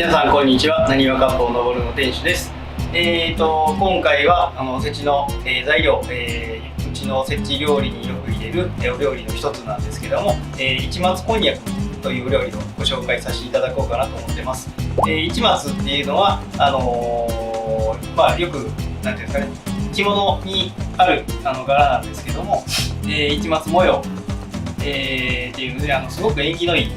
皆さんこんにちは。なにわ割烹のぼるの店主です。今回はおせちの、材料、うちのおせち料理によく入れる、お料理の一つなんですけども、市松こんにゃくというお料理をご紹介させていただこうかなと思ってます。市松っていうのはよくなんていうんですかね、着物にある柄なんですけども、市松模様、っていうのですごく縁起のいい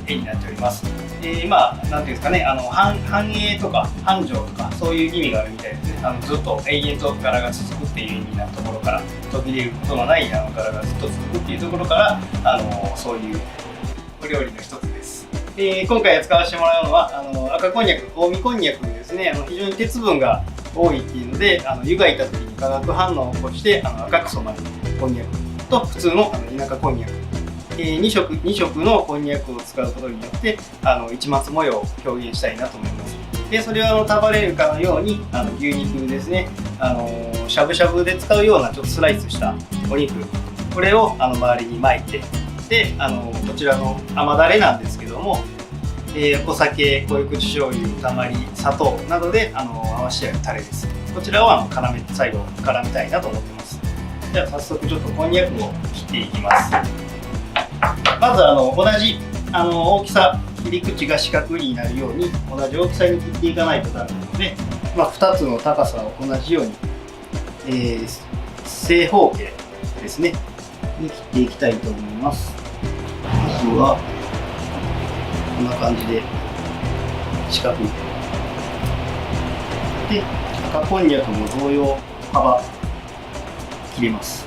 絵になっております。なんていうんですかね、繁栄とか繁盛とかそういう意味があるみたいですね。ずっと永遠と柄が続くっていう意味なところから、途切れることのない柄がずっと続くっていうところからそういうお料理の一つです。今回扱わせてもらうのは赤こんにゃく、近江こんにゃくですね。非常に鉄分が多いっていうので、湯がいた時に化学反応を起こして赤く染まるこんにゃくと普通の田舎こんにゃく、2色のこんにゃくを使うことによって市松模様を表現したいなと思います。でそれを束ねるかのように牛肉ですね、しゃぶしゃぶで使うようなちょっとスライスしたお肉、これを周りに巻いて、でこちらの甘だれなんですけども、お酒、濃口醤油、たまり、砂糖などで合わせてあるタレです。こちらを最後絡めたいなと思ってます。では早速ちょっとこんにゃくを切っていきます。まず同じ大きさ、切り口が四角になるように同じ大きさに切っていかないとダメなので、2つの高さを同じように、正方形ですねに切っていきたいと思います。まずはこんな感じで四角いで、赤こんにゃくも同様幅切ります。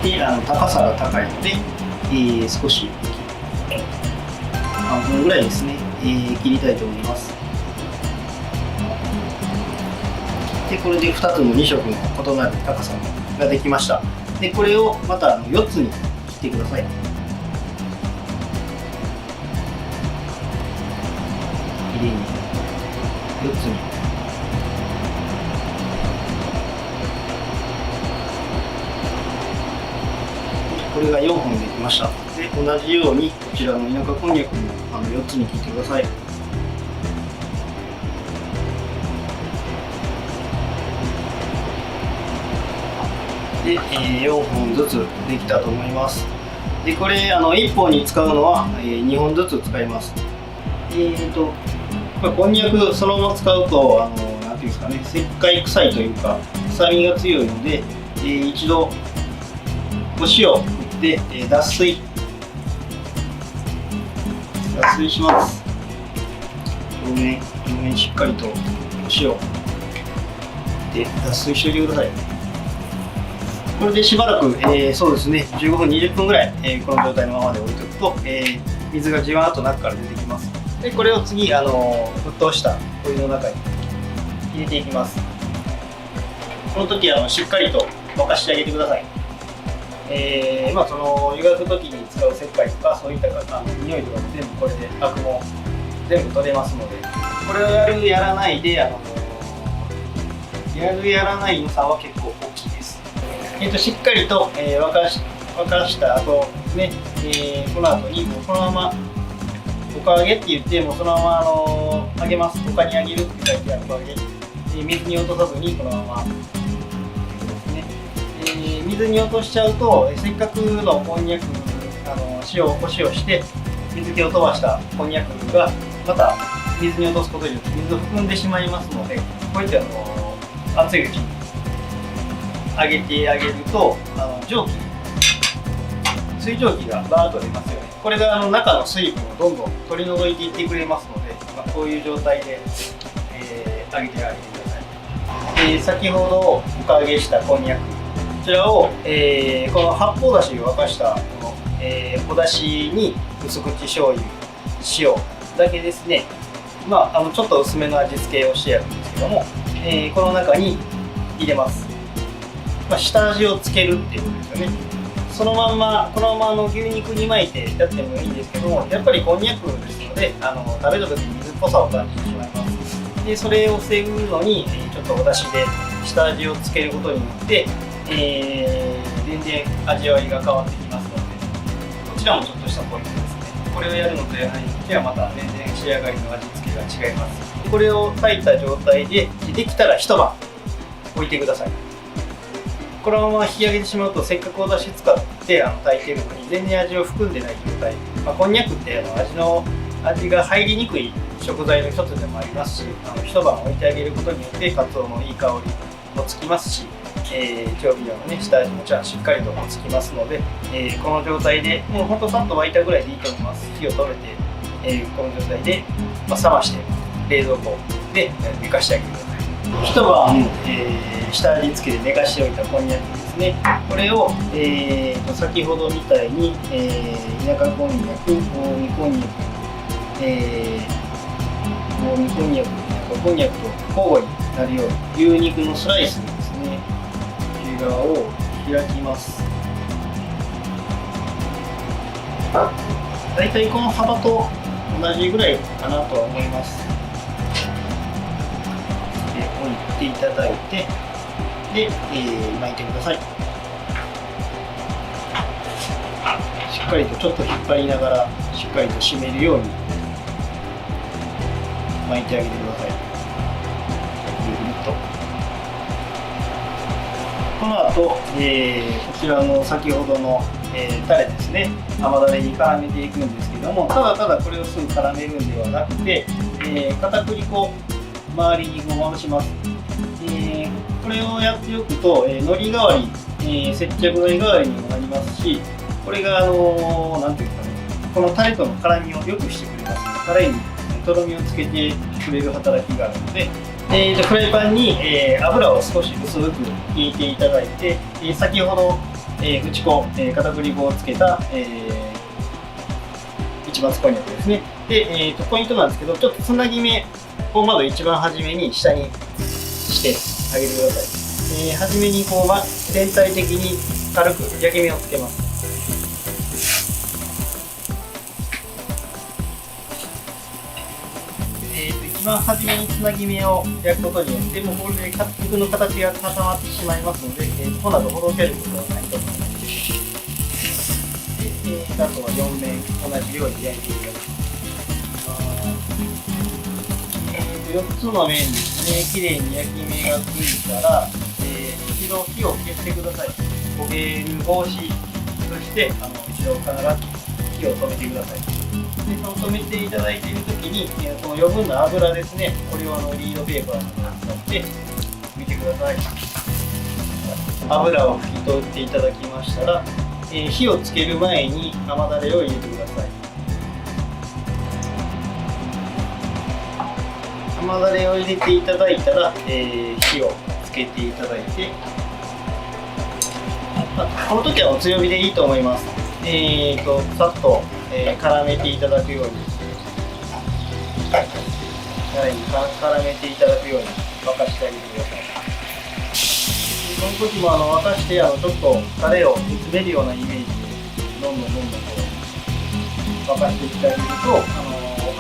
で高さが高いので、少し半分ぐらいですね、切りたいと思います。でこれで2つの2色の異なる高さができました。でこれをまた4つに切ってください。きれいに4つに。これが4本できました。で同じようにこちらの田舎こんにゃくも4つに切ってください。で、4本ずつできたと思います。でこれ1本に使うのは2本ずつ使います。こんにゃくそのまま使うとなんていうんですかね、石灰臭いというか臭みが強いので、一度お塩で脱水します。表面しっかりとお塩で脱水しておいてください。これでしばらく、そうですね、15分20分ぐらい、この状態のままで置いておくと、水がじわーっと中から出てきます。でこれを次沸騰したお湯の中に入れていきます。この時しっかりと沸かしてあげてください。その湯がく時に使う石灰とかそういった匂いとかも全部これでアクも全部取れますので、これをやるやらないでやるやらないの差は結構大きいです。しっかりと、沸かした後ね、この後にこのままおか揚げって言ってもそのまま揚げます。他に揚げるって書いてあるおか揚げ、水に落とさずにこのまま水に落としちゃうとせっかくのこんにゃくお塩して水気を飛ばしたこんにゃくがまた水に落とすことによって水を含んでしまいますので、こういった熱いうちに揚げてあげると水蒸気がバーッと出ますよね。これが中の水分をどんどん取り除いていってくれますので、こういう状態で、揚げてください。先ほどおか揚げしたこんにゃく、こちらを、この発泡だしを沸かしたこの、おだしに薄口醤油、塩だけですね、ちょっと薄めの味付けをしてやるんですけども、この中に入れます。下味をつけるっていうことですよね。このまま牛肉に巻いてやってもいいんですけども、やっぱりこんにゃくですので食べた時に水っぽさを感じてしまいます。でそれを防ぐのにちょっとお出汁で下味をつけることによって、全然味わいが変わってきますのちらもちょっとしたポイントですね。これをやるのとやらないのではまた全然仕上がりの味付けが違います。これを炊いた状態でできたら一晩置いてください。このまま引き上げてしまうとせっかくお出汁使って炊いてるのに全然味を含んでない状態、こんにゃくって味が入りにくい食材の一つでもありますし、一晩置いてあげることによってかつおのいい香りもつきますし、調味料のね下味もしっかりとつきますので、この状態でもうほんとさっと沸いたぐらいでいいと思います。火を止めて、この状態で、冷まして冷蔵庫で寝かしてあげてください。一晩、下味付けで寝かしておいたこんにゃくですね。これを、先ほどみたいに、田舎こんにゃく、近江こんにゃく、近江こんにゃく、こんにゃくと交互になるように牛肉のスライスですね。内側を開きます。だいたいこの幅と同じぐらいかなとは思います。置いていただいて、で、巻いてください。しっかりとちょっと引っ張りながらしっかりと締めるように巻いてあげてください。ぐるっと。この後、こちらの先ほどの、タレですね、甘だれに絡めていくんですけども、ただただこれをすぐ絡めるんではなくて、片栗粉周りにまぶします。これをやっておくと、海苔代わり、接着剤代わりにもなりますし、これがなんていうかね、このタレとの絡みを良くしてくれます。タレにとろみをつけてくれる働きがあるので、フライパンに、油を少し薄く引いていただいて、先ほど、打ち粉、片栗粉をつけた、一番こんにゃくですね。で、ポイントなんですけど、ちょっとつなぎ目をまず一番初めに下にしてあげてください。初めに全体的に軽く焼き目をつけます。一番初めにつなぎ目を焼くことによってもうこれで肉の形が固まってしまいますので、粉とほどけることはないと思います。で、あとは4面同じように焼いていただきます。4つの面ですね、きれいに焼き目がついたら、一度火を消してください。焦げる防止として一度必ず火を止めてください。で、その止めていただいているときに、この余分な油ですね、これをリードペーパーに使って拭いてください。油を拭き取っていただきましたら、火をつける前に甘だれを入れてください。甘だれを入れていただいたら、火をつけていただいて、この時はお強火でいいと思います。さっと、絡めていただくように、絡めていただくように沸かしてあげてください。その時も沸かしてちょっとタレを煮詰めるようなイメージでどんどん沸かしていってあげると、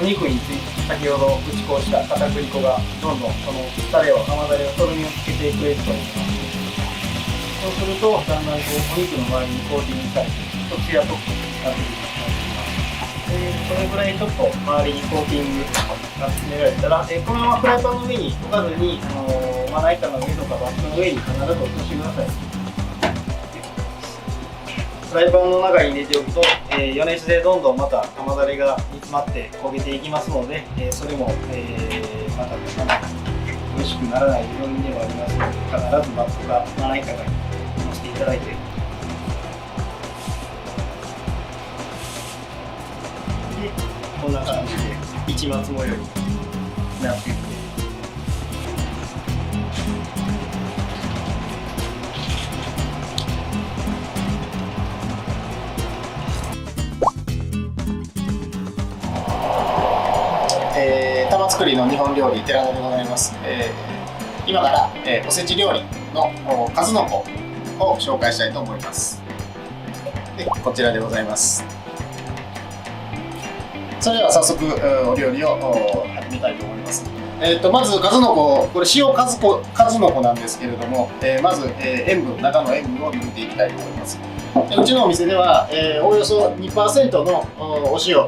お肉について先ほど打ち粉した片栗粉がどんどんこのタレを甘だれをとろみをつけてくれると思います。そうするとだんだんお肉の周りにコーティングされてツヤっぽくなってきます。それぐらいちょっと周りにコーティングが進められたら、このままフライパンの上に置かずにまな板の上とかバットの上に必ず落としてください。フライパンの中に入れておくと、余熱でどんどんまた甘だれが煮詰まって焦げていきますので、それも、また美味しくならない要因ではありますので、必ずバットかまな板に乗せていただいて、でこんな感じで市松模様になっていく。玉造りの日本料理寺田でございます。今から、おせち料理の数の子を紹介したいと思います。でこちらでございます。それでは早速お料理を始めたいと思います。まず数の子、これ塩数の子なんですけれども、まず中の塩分を抜いていきたいと思います。うちのお店では、およそ 2% のお塩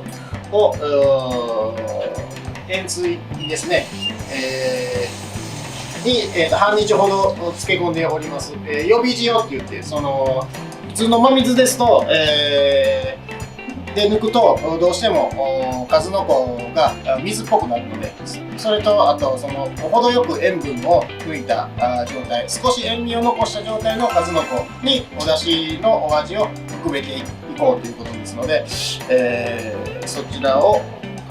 を塩水にですね、半日ほど漬け込んでおります。予備塩って言って、普通の真水ですと、で抜くとどうしても数の子が水っぽくなるので、それとあと程よく塩分を抜いた状態、少し塩味を残した状態の数の子にお出汁のお味を含めていこうということですので、そちらを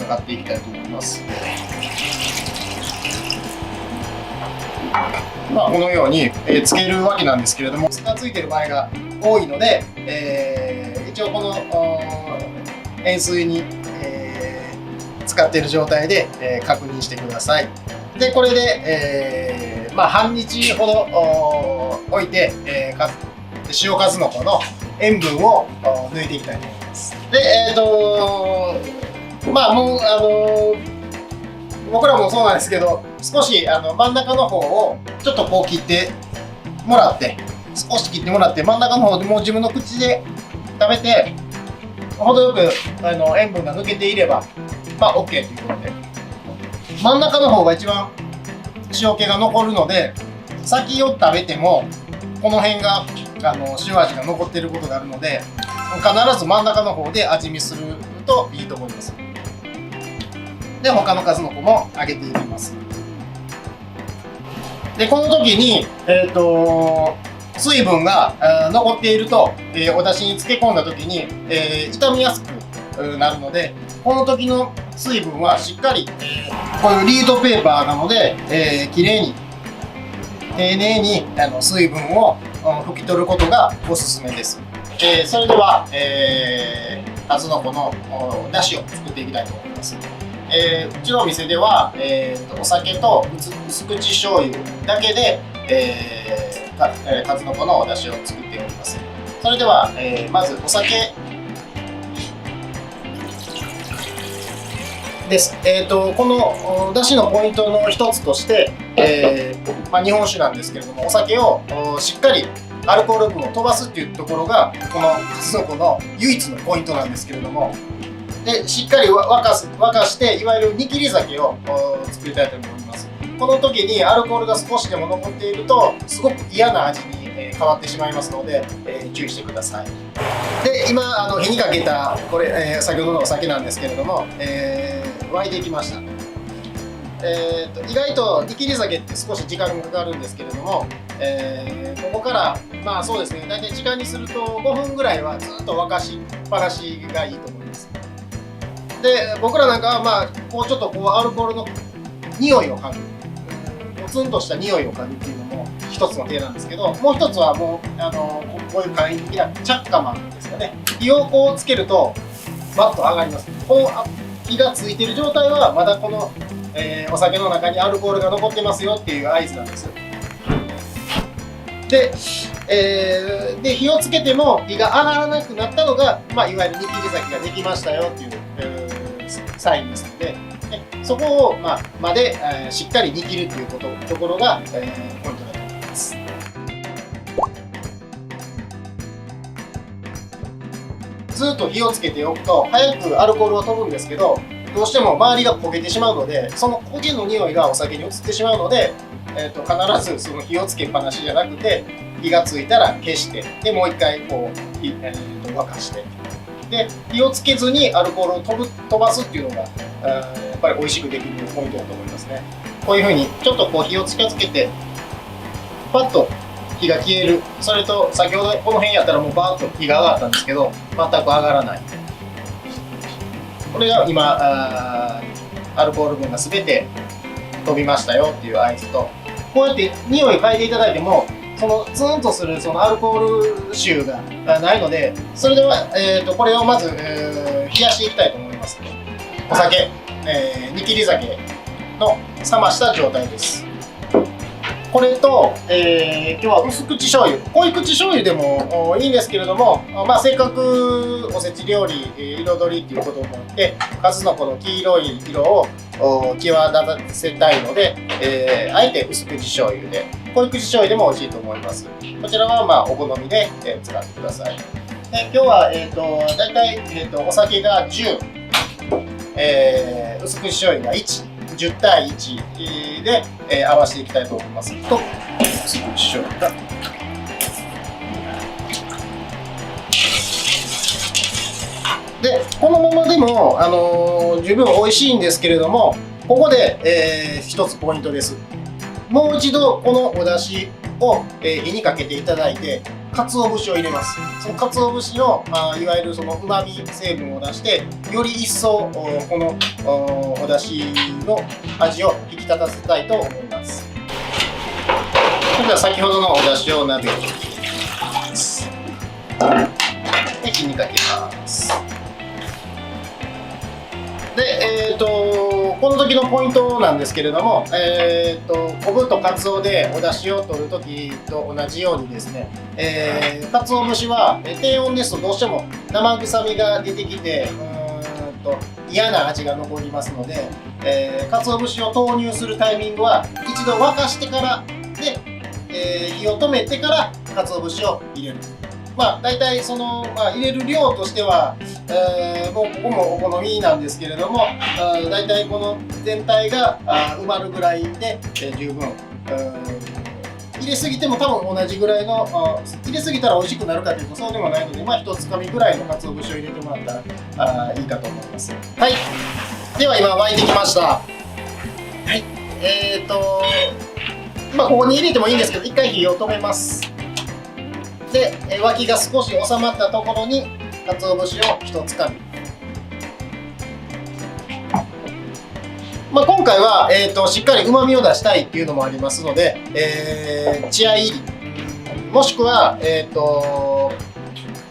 かかっていきたいと思います。このように、つけるわけなんですけれども、つかついてる場合が多いので、一応この塩水に、使っている状態で、確認してください。でこれで、半日ほど置いて、塩数の子の塩分を抜いていきたいと思います。でもう僕らもそうなんですけど、少し真ん中の方をちょっとこう切ってもらって、少し切ってもらって、真ん中の方でもう自分の口で食べて程よく塩分が抜けていればOK ということで、真ん中の方が一番塩気が残るので、先を食べてもこの辺が塩味が残っていることがあるので、必ず真ん中の方で味見するといいと思います。で他の数の子も揚げていきます。でこの時に、水分が残っていると、お出汁に漬け込んだ時に、傷みやすくなるので、この時の水分はしっかり、こういうリードペーパーなので、きれいに丁寧に水分を拭き取ることがおすすめです。それでは、数の子のだしを作っていきたいと思います。うちのお店では、お酒と薄口醤油だけで、数の子のお出汁を作っております。それでは、まずお酒です。この出汁のポイントの一つとして、日本酒なんですけれども、お酒をしっかりアルコール分を飛ばすっていうところがこの数の子の唯一のポイントなんですけれども、でしっかり沸かしていわゆる煮切り酒を作りたいと思います。この時にアルコールが少しでも残っているとすごく嫌な味に変わってしまいますので、注意してください。で今火にかけたこれ、先ほどのお酒なんですけれども、沸いていきました。意外と煮切り酒って少し時間がかかるんですけれども、ここからそうですね、大体時間にすると5分ぐらいはずっと沸かしっぱなしがいいと思います。で僕らなんかはこうちょっとアルコールの匂いを嗅ぐ、ポツンとした匂いを嗅ぐっていうのも一つの手なんですけど、もう一つはもうこういう簡易的なチャッカマンですかね。火をこうつけるとバッと上がります。火がついてる状態はまだこの、お酒の中にアルコールが残ってますよっていう合図なんです。で火をつけても火が上がらなくなったのが、いわゆる煮切り酒ができましたよっていう、サインですので、そこをまで、しっかり煮切るっていうところが、ポイントだと思います。ずっと火をつけておくと早くアルコールは飛ぶんですけど、どうしても周りが焦げてしまうので、その焦げの匂いがお酒に移ってしまうので、必ずその火をつけっぱなしじゃなくて、火がついたら消して、でもう一回沸かして、で火をつけずにアルコールを飛ばすっていうのがやっぱり美味しくできるポイントだと思いますね。こういうふうにちょっと火を近づけてパッと火が消える。それと先ほどこの辺やったらもうバーッと火が上がったんですけど、全く上がらない。これが今アルコール分が全て飛びましたよっていう合図と、こうやって匂い嗅いでいただいてもそのツーンとするそのアルコール臭がないので、それでは、これをまず、冷やしていきたいと思います。お酒、煮切り酒の冷ました状態です。これと、今日は薄口醤油、濃い口醤油でもいいんですけれども、せっかくおせち料理、彩りっていうこともあって、数の子の黄色い色を際立たせたいので、あえて薄口醤油で、濃い口醤油でも美味しいと思います。こちらはお好みで使ってください。今日は、大体、お酒が10、薄口醤油が1、10対1で、合わせていきたいと思います。と、薄口醤油が。で、このままでも、十分美味しいんですけれども、ここで、一つポイントです。もう一度このお出汁を、火にかけていただいて、鰹節を入れます。その鰹節のいわゆるその旨味成分を出して、より一層このお出汁の味を引き立たせたいと思います。それでは先ほどのお出汁を鍋に入れます。で、火にかけます。で、この時のポイントなんですけれども、昆布とかつおでお出汁を取る時と同じようにですね、かつお節は低温ですとどうしても生臭みが出てきて嫌な味が残りますので、かつお節を投入するタイミングは一度沸かしてからで、火を止めてからかつお節を入れる。大体その、入れる量としては、もうここもお好みなんですけれども、大体この全体が埋まるぐらいで、十分。入れすぎても多分同じぐらいの、入れすぎたら美味しくなるかというとそうでもないので、一つかみぐらいの鰹節を入れてもらったらいいかと思います。はい。では今沸いてきました。はい。ここに入れてもいいんですけど、一回火を止めます。で、脇が少し収まったところに鰹節を1つかみ。今回は、しっかり旨味を出したいっていうのもありますので、血合い入りもしくは、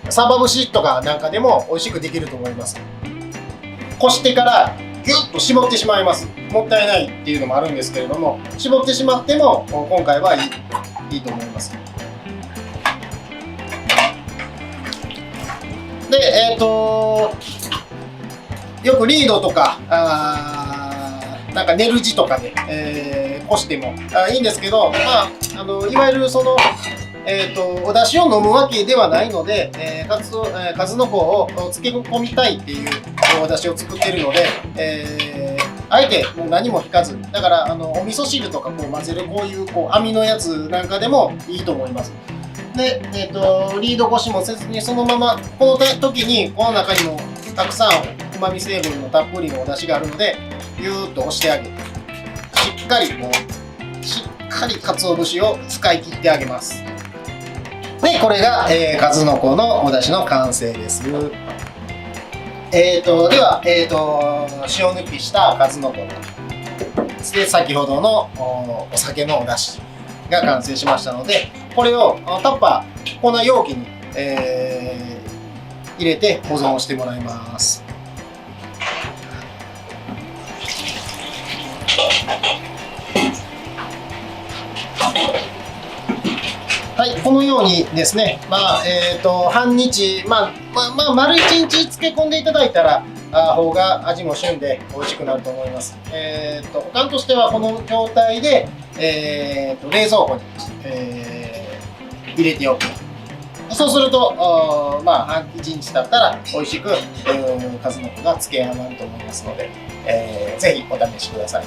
サバ節とかなんかでも美味しくできると思います。こしてからギュッと絞ってしまいます。もったいないっていうのもあるんですけれども、絞ってしまっても今回はいいと思います。で、よくリードとかなんか練る字とかで、こしてもいいんですけど、いわゆるその、お出汁を飲むわけではないので、数の子を漬け込みたいっていうお出汁を作っているので、あえてもう何も引かず、だからお味噌汁とか混ぜるこういう網のやつなんかでもいいと思います。で、リード越しもせずにそのままこの時にこの中にもたくさん旨味成分のたっぷりのお出汁があるのでギューッと押してあげてしっかり鰹節を使い切ってあげます。でこれが、数の子のお出汁の完成です。では、塩抜きした数の子で先ほどのお酒のお出汁が完成しましたので、これをタッパー粉容器に、入れて保存をしてもらいます。はい、このようにですね、半日、丸1日漬け込んでいただいたら方が味も旬で美味しくなると思います。保管としてはこの状態で、冷蔵庫に、入れておく。そうすると1日経ったら美味しく数の子が漬け上がると思いますので、ぜひお試しください。